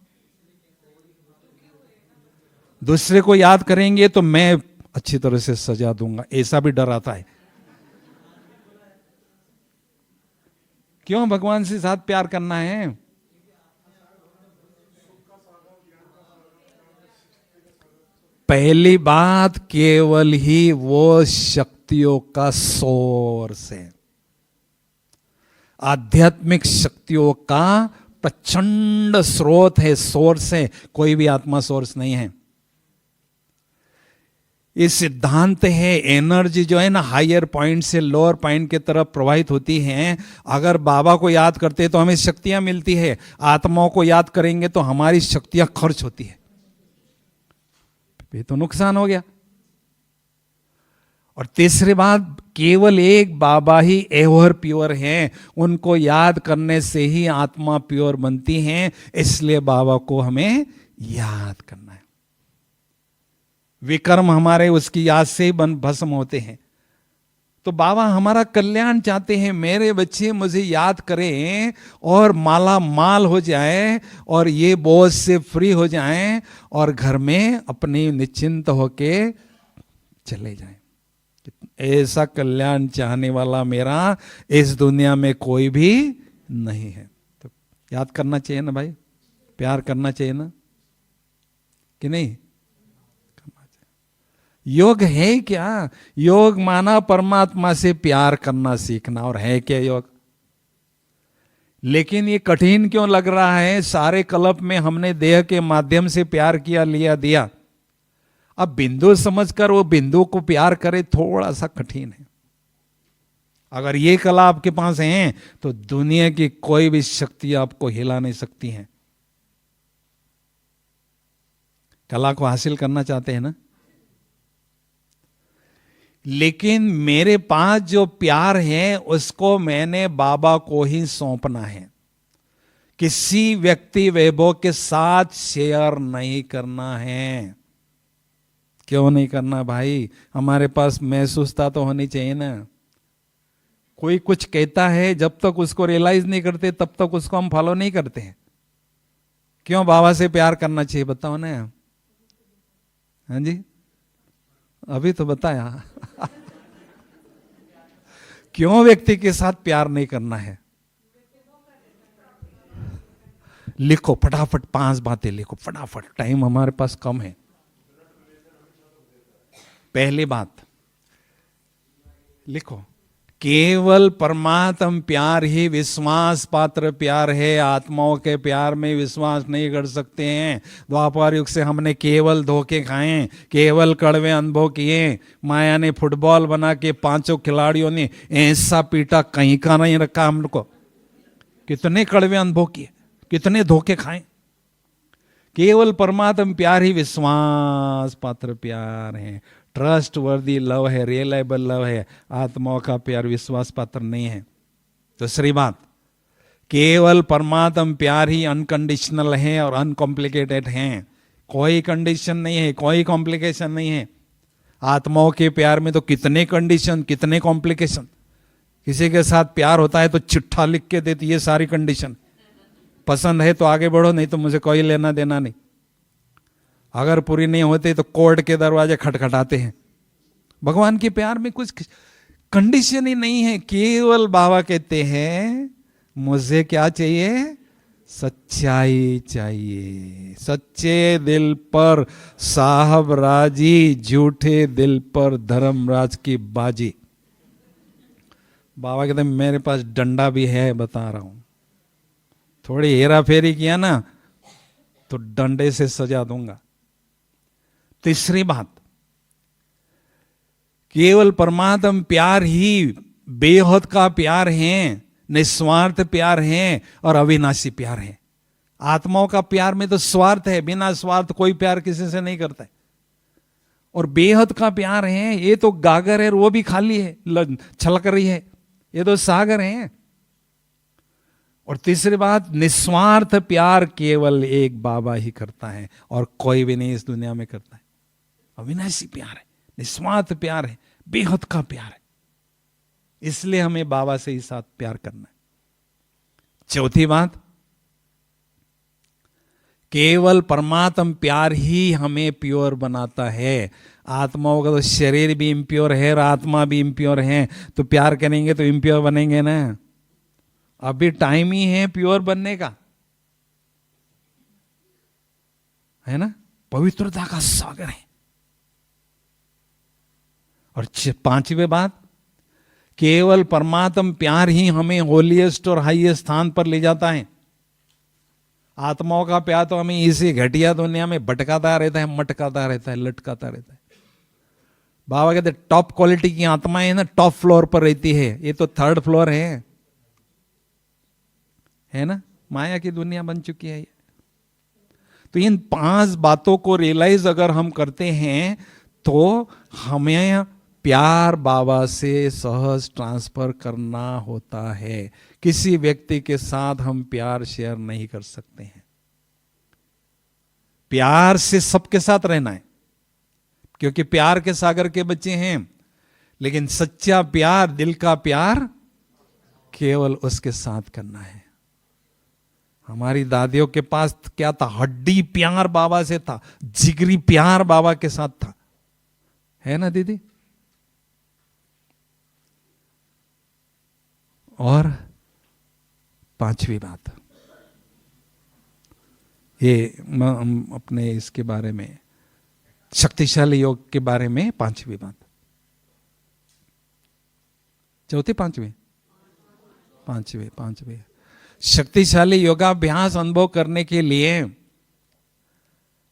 [SPEAKER 2] दूसरे को याद करेंगे तो मैं अच्छी तरह से सजा दूंगा, ऐसा भी डर आता है। क्यों भगवान से साथ प्यार करना है? पहली बात, केवल ही वो शक्तियों का सोर्स है, आध्यात्मिक शक्तियों का प्रचंड स्रोत है, सोर्स है। कोई भी आत्मा सोर्स नहीं है। ये सिद्धांत है। एनर्जी जो है ना, हायर पॉइंट से लोअर पॉइंट की तरफ प्रवाहित होती है। अगर बाबा को याद करते हैं तो हमें शक्तियां मिलती है, आत्माओं को याद करेंगे तो हमारी शक्तियां खर्च होती है। ये तो नुकसान हो गया। और तीसरी बात, केवल एक बाबा ही एवर प्योर हैं। उनको याद करने से ही आत्मा प्योर बनती है। इसलिए बाबा को हमें याद करना है। विकर्म हमारे उसकी याद से ही भस्म होते हैं। तो बाबा हमारा कल्याण चाहते हैं। मेरे बच्चे मुझे याद करें और माला माल हो जाए और ये बोझ से फ्री हो जाएं और घर में अपनी निश्चिंत होके चले जाएं। ऐसा कल्याण चाहने वाला मेरा इस दुनिया में कोई भी नहीं है। तो याद करना चाहिए ना भाई, प्यार करना चाहिए ना कि नहीं? योग है क्या? योग माना परमात्मा से प्यार करना सीखना। और है क्या योग? लेकिन ये कठिन क्यों लग रहा है? सारे कल्प में हमने देह के माध्यम से प्यार किया, लिया, दिया। अब बिंदु समझकर वो बिंदु को प्यार करे, थोड़ा सा कठिन है। अगर ये कला आपके पास है तो दुनिया की कोई भी शक्ति आपको हिला नहीं सकती है। कला को हासिल करना चाहते हैं ना? लेकिन मेरे पास जो प्यार है उसको मैंने बाबा को ही सौंपना है। किसी व्यक्ति वैभव के साथ शेयर नहीं करना है। क्यों नहीं करना भाई? हमारे पास महसूसता तो होनी चाहिए ना। कोई कुछ कहता है, जब तक उसको रियलाइज नहीं करते तब तक उसको हम फॉलो नहीं करते हैं। क्यों बाबा से प्यार करना चाहिए बताओ ना? हाँ जी, अभी तो बताया। क्यों व्यक्ति के साथ प्यार नहीं करना है? लिखो फटाफट, 5 बातें लिखो फटाफट, टाइम हमारे पास कम है। पहली बात लिखो, केवल परमात्म प्यार ही विश्वास पात्र प्यार है। आत्माओं के प्यार में विश्वास नहीं कर सकते हैं। द्वापर युग से हमने केवल धोखे खाए, केवल कड़वे अनुभव किए। माया ने फुटबॉल बना के 5 खिलाड़ियों ने ऐसा पीटा, कहीं का नहीं रखा हम लोग को। कितने कड़वे अनुभव किए, कितने धोखे खाए। केवल परमात्म प्यार ही विश्वास पात्र प्यार है, ट्रस्ट वर्दी लव है, रियलाइबल लव है। आत्माओं का प्यार विश्वास पात्र नहीं है। दूसरी बात, केवल परमात्म प्यार ही अनकंडीशनल है और अनकॉम्प्लिकेटेड है। कोई कंडीशन नहीं है, कोई कॉम्प्लिकेशन नहीं है। आत्माओं के प्यार में तो कितने कंडीशन, कितने कॉम्प्लिकेशन। किसी के साथ प्यार होता है तो चिट्ठा लिख के देती है सारी कंडीशन। पसंद है तो आगे बढ़ो, नहीं तो मुझे कोई लेना देना नहीं। अगर पूरी नहीं होती तो कोर्ट के दरवाजे खटखटाते हैं। भगवान के प्यार में कुछ कंडीशन ही नहीं है। केवल बाबा कहते हैं मुझे क्या चाहिए? सच्चाई चाहिए। सच्चे दिल पर साहब राजी, झूठे दिल पर धर्मराज की बाजी। बाबा कहते हैं मेरे पास डंडा भी है, बता रहा हूं। थोड़ी हेरा फेरी किया ना तो डंडे से सजा दूंगा। तीसरी बात, केवल परमात्म प्यार ही बेहद का प्यार है, निस्वार्थ प्यार है और अविनाशी प्यार है। आत्माओं का प्यार में तो स्वार्थ है, बिना स्वार्थ कोई प्यार किसी से नहीं करता है। और बेहद का प्यार है, ये तो गागर है, वो भी खाली है, छलक रही है। ये तो सागर है। और तीसरी बात, निस्वार्थ प्यार केवल एक बाबा ही करता है और कोई भी नहीं इस दुनिया में करता है। अविनाशी प्यार है, निस्वार्थ प्यार है, बेहद का प्यार है। इसलिए हमें बाबा से ही साथ प्यार करना है। चौथी बात, केवल परमात्म प्यार ही हमें प्योर बनाता है। आत्माओं का तो शरीर भी इम्प्योर है और आत्मा भी इम्प्योर है, तो प्यार करेंगे तो इम्प्योर बनेंगे ना। अभी टाइम ही है प्योर बनने का, है ना। पवित्रता का सागर है। और 5वीं बात, केवल परमात्म प्यार ही हमें होलीएस्ट और हाईएस्ट स्थान पर ले जाता है। आत्माओं का प्यार तो हमें इसी घटिया दुनिया में भटकाता रहता है, मटकाता रहता है, लटकाता रहता है। बाबा कहते टॉप क्वालिटी की आत्माएं है ना, टॉप फ्लोर पर रहती है। ये तो 3rd फ्लोर है ना। माया की दुनिया बन चुकी है ये। तो इन 5 बातों को रियलाइज अगर हम करते हैं तो हमें प्यार बाबा से सहज ट्रांसफर करना होता है। किसी व्यक्ति के साथ हम प्यार शेयर नहीं कर सकते हैं। प्यार से सबके साथ रहना है, क्योंकि प्यार के सागर के बच्चे हैं। लेकिन सच्चा प्यार, दिल का प्यार केवल उसके साथ करना है। हमारी दादियों के पास क्या था? हड्डी प्यार बाबा से था, जिगरी प्यार बाबा के साथ था, है ना दीदी। और 5वीं बात, ये अपने इसके बारे में, शक्तिशाली योग के बारे में 5वीं बात। चौथी 5वीं 5वीं शक्तिशाली योगाभ्यास अनुभव करने के लिए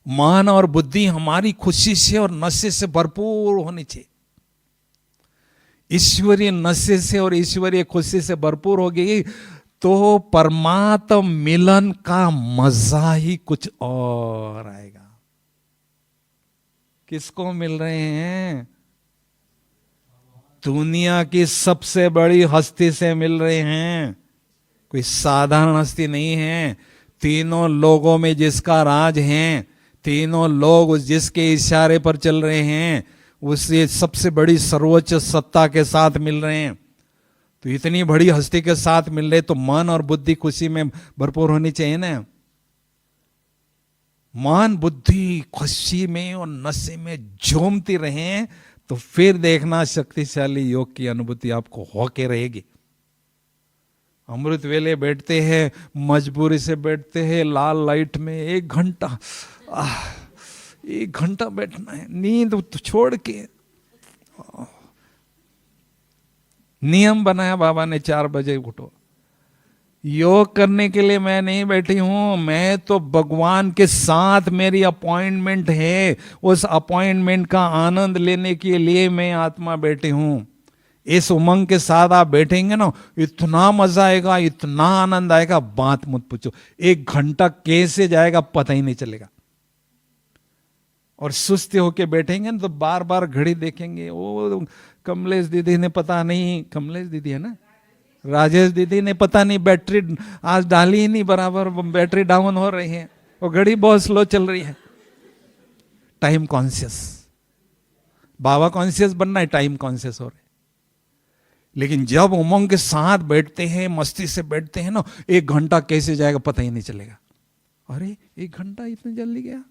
[SPEAKER 2] मन और बुद्धि हमारी खुशी से और नशे से भरपूर होनी चाहिए। ईश्वरीय नशे से और ईश्वरीय खुशी से भरपूर होगी तो परमात्मा मिलन का मजा ही कुछ और आएगा। किसको मिल रहे हैं? दुनिया की सबसे बड़ी हस्ती से मिल रहे हैं। कोई साधारण हस्ती नहीं है। तीनों लोगों में जिसका राज है, तीनों लोग जिसके इशारे पर चल रहे हैं, उससे सबसे बड़ी सर्वोच्च सत्ता के साथ मिल रहे हैं। तो इतनी बड़ी हस्ती के साथ मिल रहे तो मन और बुद्धि खुशी में भरपूर होनी चाहिए ना। मन बुद्धि खुशी में और नशे में झूमती रहे तो फिर देखना शक्तिशाली योग की अनुभूति आपको होके रहेगी। अमृत वेले बैठते हैं, मजबूरी से बैठते हैं, लाल लाइट में 1 घंटा 1 घंटा बैठना है, नींद तो छोड़ के। नियम बनाया बाबा ने 4 बजे उठो। योग करने के लिए मैं नहीं बैठी हूं, मैं तो भगवान के साथ मेरी अपॉइंटमेंट है। उस अपॉइंटमेंट का आनंद लेने के लिए मैं आत्मा बैठी हूं। इस उमंग के साथ आप बैठेंगे ना, इतना मजा आएगा, इतना आनंद आएगा, बात मत पूछो। 1 घंटा कैसे जाएगा पता ही नहीं चलेगा। और सुस्ती होके बैठेंगे ना तो बार बार घड़ी देखेंगे। ओ कमलेश दीदी ने पता नहीं, कमलेश दीदी है ना, राजेश दीदी ने पता नहीं बैटरी आज डाली ही नहीं बराबर, बैटरी डाउन हो रही है, वो घड़ी बहुत स्लो चल रही है। टाइम कॉन्शियस, बाबा कॉन्शियस बनना है, टाइम कॉन्शियस हो रहे। लेकिन जब उमंग के साथ बैठते हैं, मस्ती से बैठते हैं ना, 1 घंटा कैसे जाएगा पता ही नहीं चलेगा। अरे 1 घंटा इतने जल्दी गया,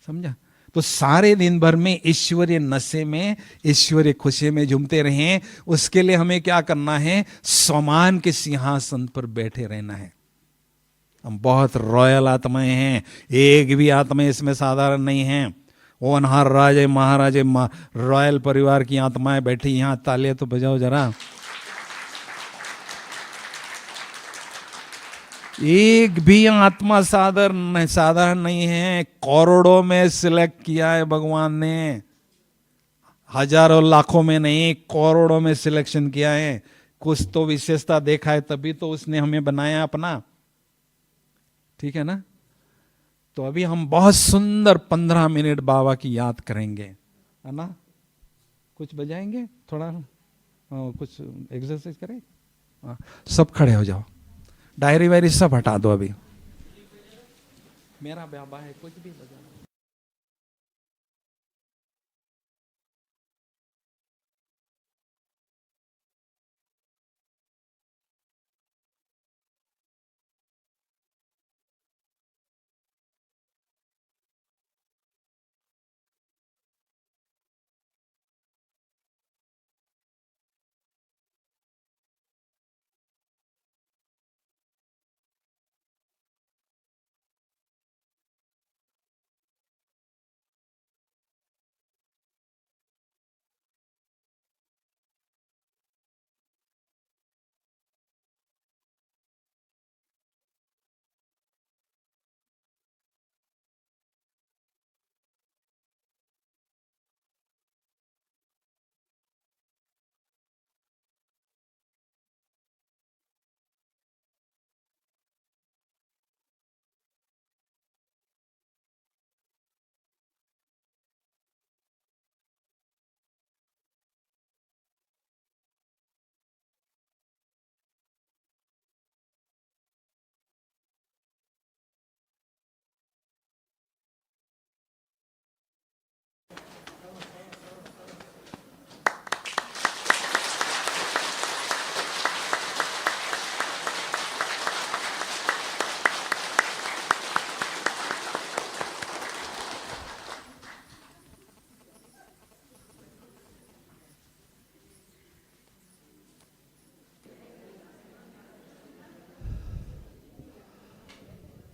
[SPEAKER 2] समझा? तो सारे दिन भर में ईश्वरीय नशे में, ईश्वरीय खुशी में झूमते रहें। उसके लिए हमें क्या करना है? सम्मान के सिंहासन पर बैठे रहना है। हम बहुत रॉयल आत्माएं हैं, एक भी आत्मा इसमें साधारण नहीं है। ओनहार राजे महाराजे रॉयल परिवार की आत्माएं बैठी यहां, तालियां तो बजाओ जरा। एक भी आत्मा साधारण नहीं है। करोड़ों में सिलेक्ट किया है भगवान ने, हजारों लाखों में नहीं, करोड़ों में सिलेक्शन किया है। कुछ तो विशेषता देखा है तभी तो उसने हमें बनाया अपना, ठीक है ना? तो अभी हम बहुत सुंदर 15 मिनट बाबा की याद करेंगे, है ना? कुछ बजाएंगे थोड़ा, कुछ एक्सरसाइज करें। सब खड़े हो जाओ, डायरी वायरी सब हटा दो। अभी मेरा बाबा है, कुछ भी बजा।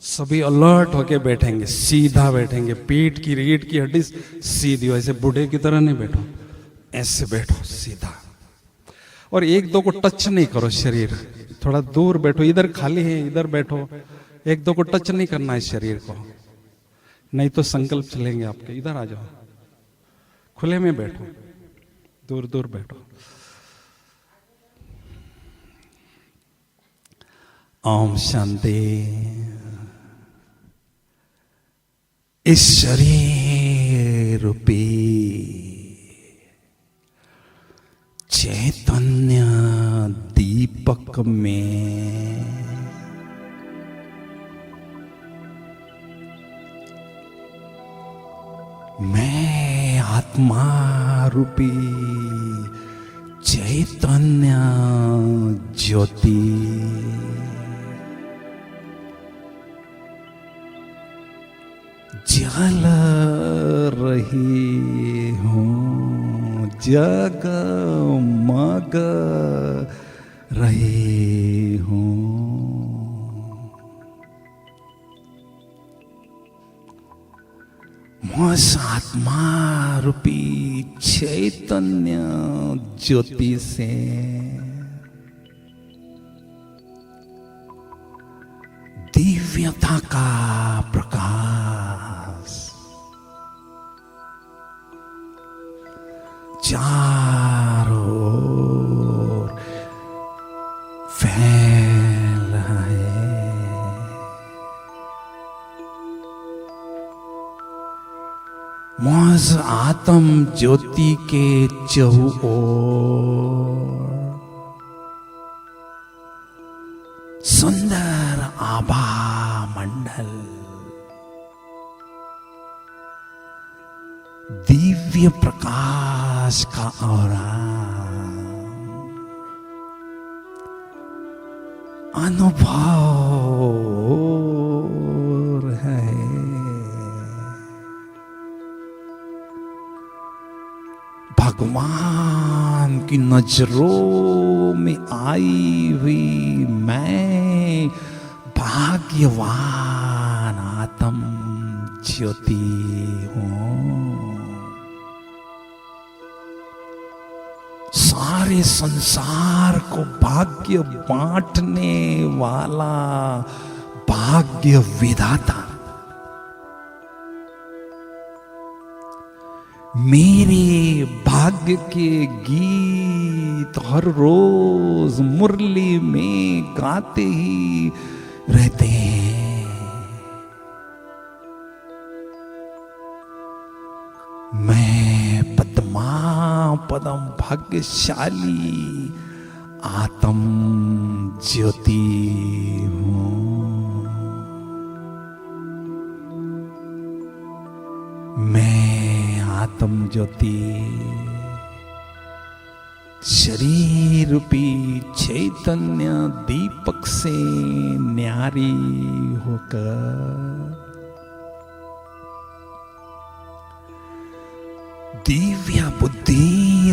[SPEAKER 2] सभी अलर्ट होके बैठेंगे, सीधा बैठेंगे, पीठ की रीढ़ की हड्डी सीधी, वैसे बूढ़े की तरह नहीं बैठो, ऐसे बैठो सीधा। और एक दो को टच नहीं करो शरीर, थोड़ा दूर बैठो, इधर खाली है इधर बैठो, एक दो को टच नहीं करना है शरीर को, नहीं तो संकल्प चलेंगे आपके। इधर आ जाओ, खुले में बैठो, दूर दूर बैठो। ओम शांति। इस शरीर रूपी चैतन्य दीपक में मैं आत्मा रूपी चैतन्य ज्योति जल रही हूँ, जगमग रही हूँ। मुझ आत्मा रूपी चैतन्य ज्योति से दिव्यता का प्रकाश चारों ओर फैल रहा है। मुझ आत्म ज्योति के चहु ओर सुंदर आभा मंडल दिव्य प्रकाश का औरा अनुभव है। भगवान की नजरों में आई हुई मैं भाग्यवान आत्म ज्योति हूं। सारे संसार को भाग्य बांटने वाला भाग्य विधाता मेरे भाग्य के गीत हर रोज मुरली में गाते ही रहते हैं। मैं पद्मा पदम भाग्यशाली आत्म ज्योति हूं। मैं आत्म ज्योति शरीर रूपी चैतन्य दीपक से न्यारी होकर दिव्य बुद्धि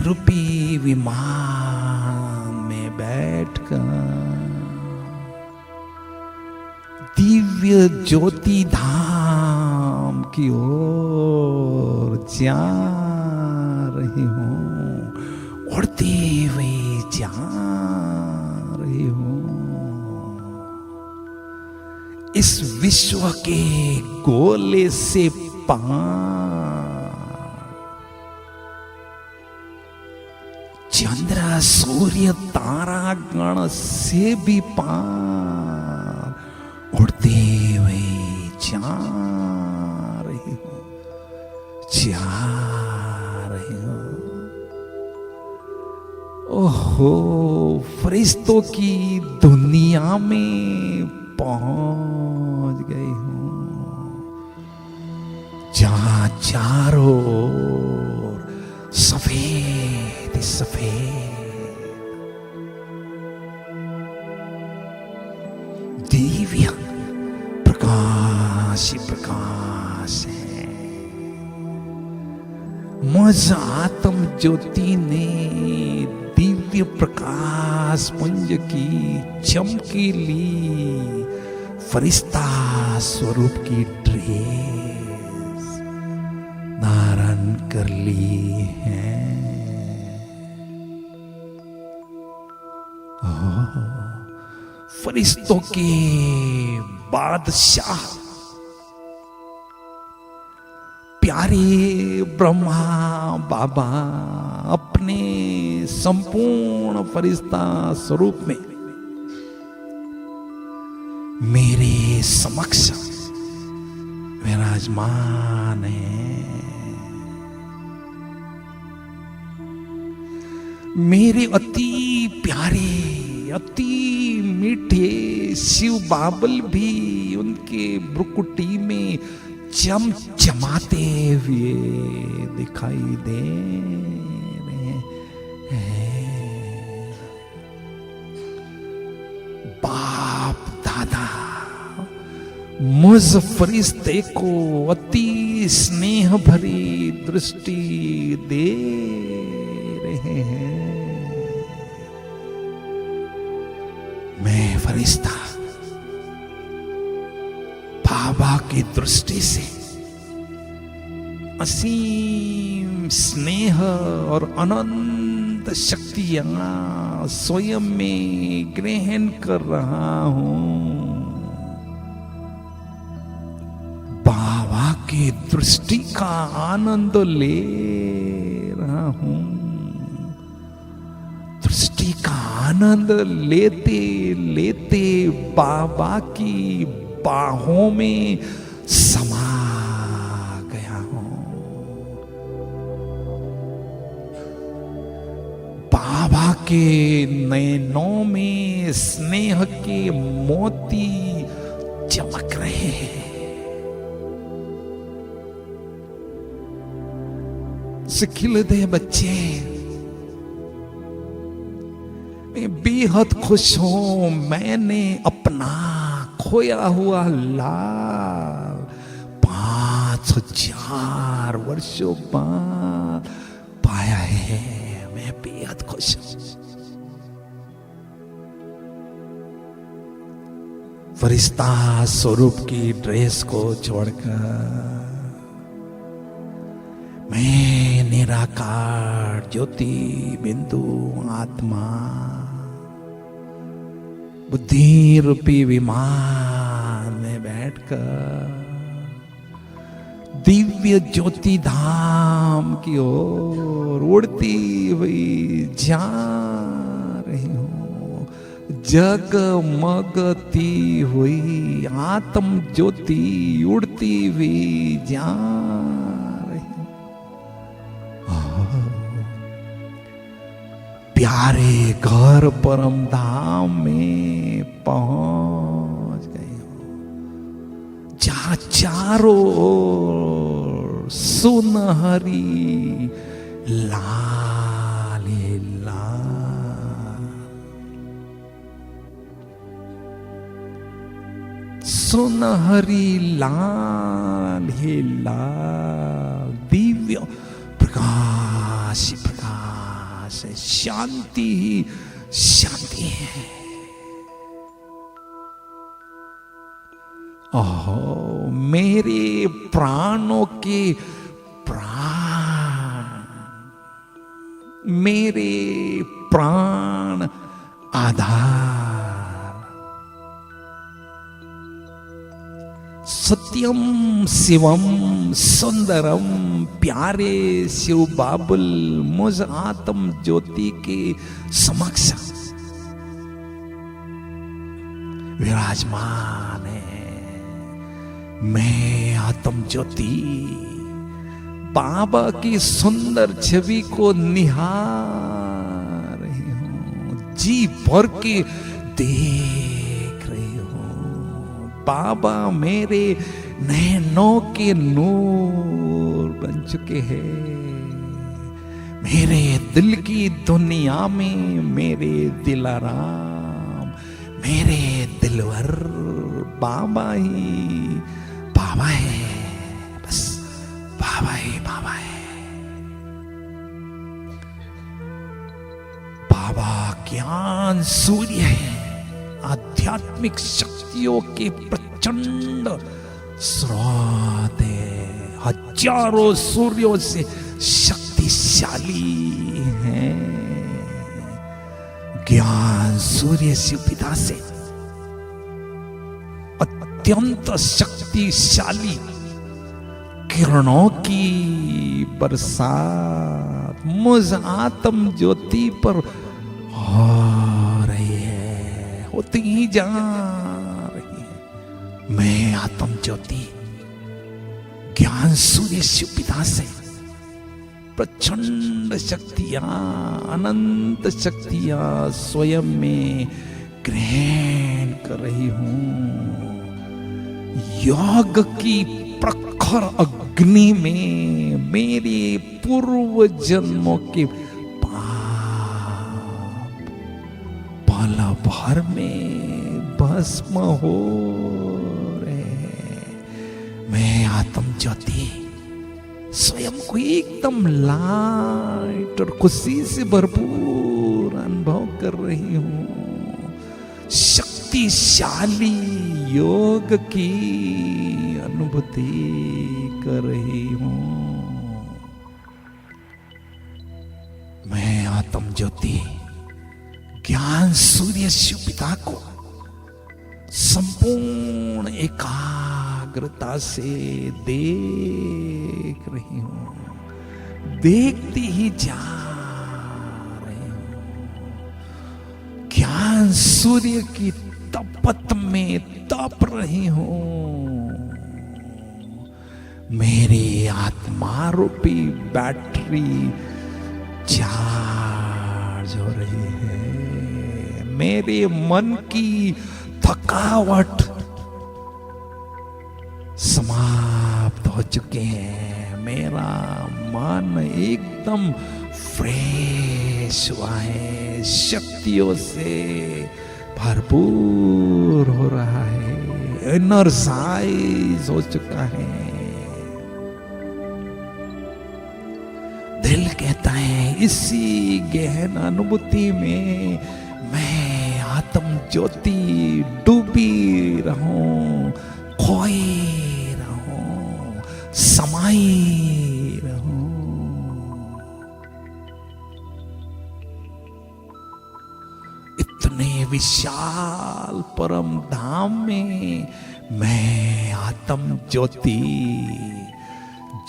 [SPEAKER 2] रूपी विमान में बैठकर दिव्य ज्योति धाम की ओर जा रही हूं, उड़ते हुए जा रही हूं। इस विश्व के गोले से पार चंद्र सूर्य तारा गण से भी पार उड़ते हुए जा रही हूं, जा रही हूं। ओहो, फरिश्तों की दुनिया में पहुंच गई हूं, जहां चारों ओर सफेद सफेद दिव्य प्रकाश ही प्रकाश है। मुझ आत्म ज्योति ने दिव्य प्रकाश पुंज की चमकीली फरिश्ता स्वरूप की ड्रेस धारण कर ली है। फरिश्तों के बादशाह प्यारे ब्रह्मा बाबा अपने संपूर्ण फरिश्ता स्वरूप में मेरे समक्ष विराजमान है। मेरे अति प्यारे अति मीठे शिव बाबल भी उनके ब्रुकुटी में चमचमाते हुए दिखाई दे रहे हैं। बाप दादा मुझ फरिश्ते को अति स्नेह भरी दृष्टि दे रहे हैं। मैं फरिश्ता बाबा की दृष्टि से असीम स्नेह और अनंत शक्तियां स्वयं में ग्रहण कर रहा हूं। बाबा की दृष्टि का आनंद ले रहा हूं। दृष्टि का आनंद लेते लेते बाबा की बाहों में समा गया हूं। बाबा के नयनों में स्नेह के मोती चमक रहे हैं। खिल दे बच्चे, मैं बेहद खुश हूं। मैंने अपना खोया हुआ लाल 5000 वर्षों बाद पाया है। मैं बेहद खुश हूं। फरिश्ता स्वरूप की ड्रेस को छोड़कर मैं निराकार ज्योति बिंदु आत्मा बुद्धि रूपी विमान में बैठकर दिव्य ज्योति धाम की ओर उड़ती हुई जा रही हूं। जगमगती हुई आत्म ज्योति उड़ती हुई जा प्यारे घर परम धाम में पहुंच गए हो, जहां चारों ओर सुनहरी लाल लाल सुनहरी लाल दिव्य प्रकाश शांति ही शांति है। ओह मेरे प्राणों के प्राण, मेरे प्राण आधार सत्यम शिवम सुंदरम प्यारे शिव बाबुल मुझ आत्म ज्योति के समक्ष विराजमान है। मैं आत्म ज्योति बाबा की सुंदर छवि को निहार रही हूं, जी भर के देख रही हूं। बाबा मेरे नैनों के नूर बन चुके हैं। मेरे दिल की दुनिया में मेरे दिलाराम, मेरे दिलवर बाबा ही बाबा है। बस बाबा ही बाबा है। बाबा ज्ञान सूर्य है, आध्यात्मिक शक्तियों के प्रचंड स्रोत है, हजारों सूर्यों से शक्तिशाली है। ज्ञान सूर्य शिव पिता से अत्यंत शक्तिशाली किरणों की बरसात मुझ आत्म ज्योति पर हो रही है, होती ही जा रही है। मैं आत्म ज्योति ज्ञान सूर्य शिव पिता से प्रचंड शक्तियां, अनंत शक्तियां स्वयं में ग्रहण कर रही हूं। योग की प्रखर अग्नि में मेरे पूर्व जन्मों के पाप पल भर में भस्म हो रहे। मैं आत्म ज्योति स्वयं को एकदम लाइट और खुशी से भरपूर अनुभव कर रही हूं। शक्तिशाली योग की अनुभूति कर रही हूं। मैं आत्म ज्योति ज्ञान सूर्य शिव पिता को संपूर्ण एकाग्रता से देख रही हूं, देखती ही जा रही हूं। ज्ञान सूर्य की तपत में तप रही हूं। मेरी आत्मा रूपी बैटरी चार्ज हो रही है। मेरे मन की थकावट समाप्त हो चुके हैं। मेरा मन एकदम फ्रेश हुआ है, शक्तियों से भरपूर हो रहा है, एनर्जाइज हो चुका है। दिल कहता है इसी गहन अनुभूति में मैं आत्म ज्योति डूबी रहूं, खोई रहूं, समाई रहूं। इतने विशाल परम धाम में मैं आत्म ज्योति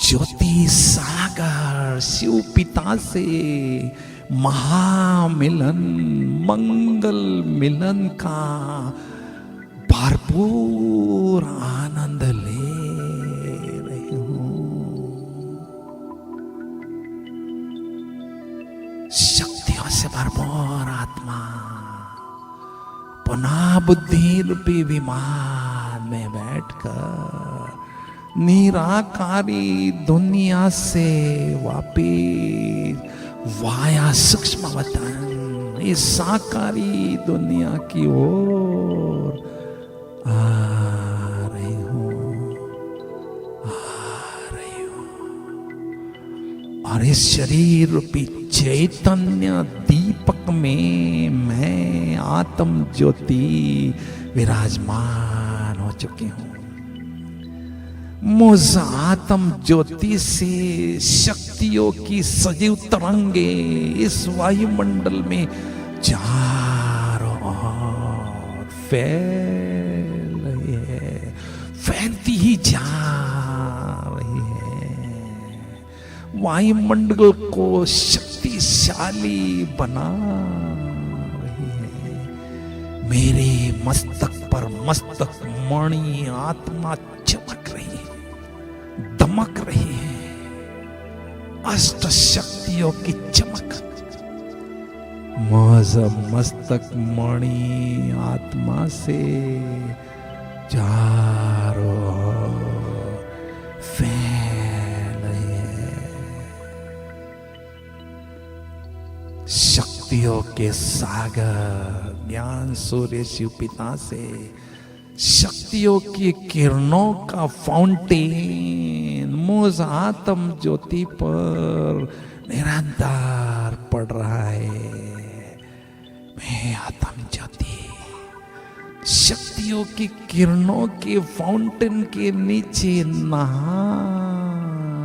[SPEAKER 2] ज्योति सागर शिव पिता से महामिलन मंगल मिलन का भरपूर आनंद ले रही हूं। शक्तियों से भरपूर आत्मा पुनः बुद्धि रूपी विमान में बैठकर निराकारी दुनिया से वापिस वाया सूक्ष्म वतन इस साकारी दुनिया की ओर आ रही हूं, आ रही हूं। और इस शरीर रूपी चैतन्य दीपक में मैं आत्म ज्योति विराजमान हो चुकी हूं। मुझ आत्म ज्योति से शक्तियों की सजीव तरंगे इस वायुमंडल में चारों ओर फैल रही है, फैलती ही जा रही है। वायुमंडल को शक्तिशाली बना रही है। मेरे मस्तक पर मस्तक मणि आत्मा चमक रही है, दमक रही है। अष्ट शक्तियों की चमक मुझ मस्तक मणि आत्मा से चारों ओर फैल रही है। शक्तियों के सागर ज्ञान सूर्य शिव पिता से शक्तियों की किरणों का फाउंटेन मुझ आत्म ज्योति पर निरंतर पड़ रहा है। मैं आत्म ज्योति शक्तियों की किरणों के फाउंटेन के नीचे नहा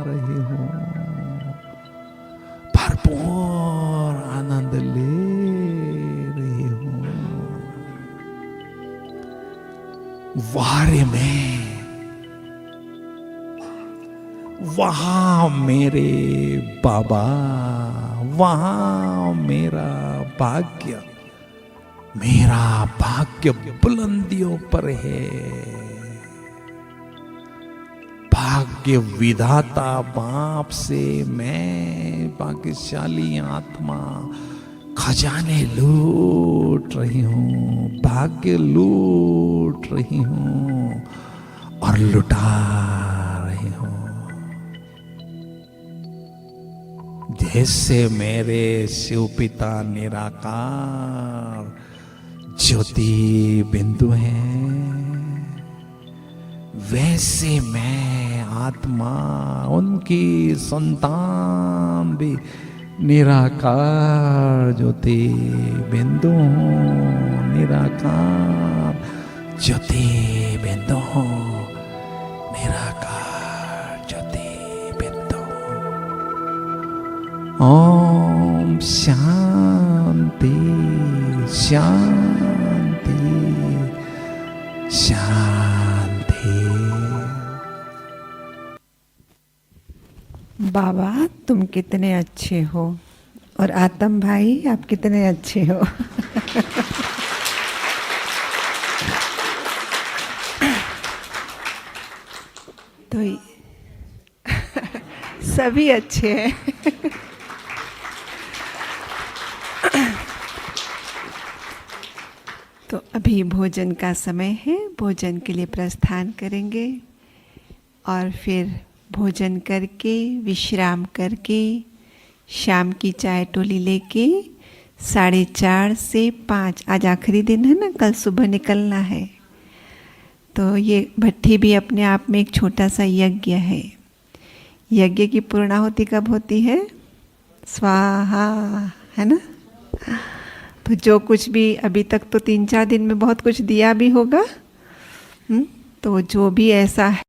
[SPEAKER 2] रही हूं, भरपूर आनंद ले रही हूं। वारे में, वहां मेरे बाबा, वहां मेरा भाग्य बुलंदियों पर है। भाग्य विधाता बाप से मैं भाग्यशाली आत्मा खजाने लूट रही हूं, भाग्य लूट रही हूं और लुटा रही हूं। जैसे मेरे शिव पिता निराकार ज्योति बिंदु हैं, वैसे मैं आत्मा उनकी संतान भी निराकार ज्योति बिंदु हूं, निराकार ज्योति बिंदु हूं, निराकार ज्योति बिंदु। ओम शांति शांति शांति।
[SPEAKER 1] बाबा तुम कितने अच्छे हो और आतम भाई आप कितने अच्छे हो। तो सभी अच्छे हैं। तो अभी भोजन का समय है, भोजन के लिए प्रस्थान करेंगे और फिर भोजन करके विश्राम करके शाम की चाय टोली लेके 4:30 से 5, आज आखिरी दिन है ना, कल सुबह निकलना है। तो ये भट्ठी भी अपने आप में एक छोटा सा यज्ञ है। यज्ञ की पूर्णाहुति कब होती है? स्वाहा, है ना। तो जो कुछ भी अभी तक तो 3-4 दिन में बहुत कुछ दिया भी होगा, तो जो भी ऐसा है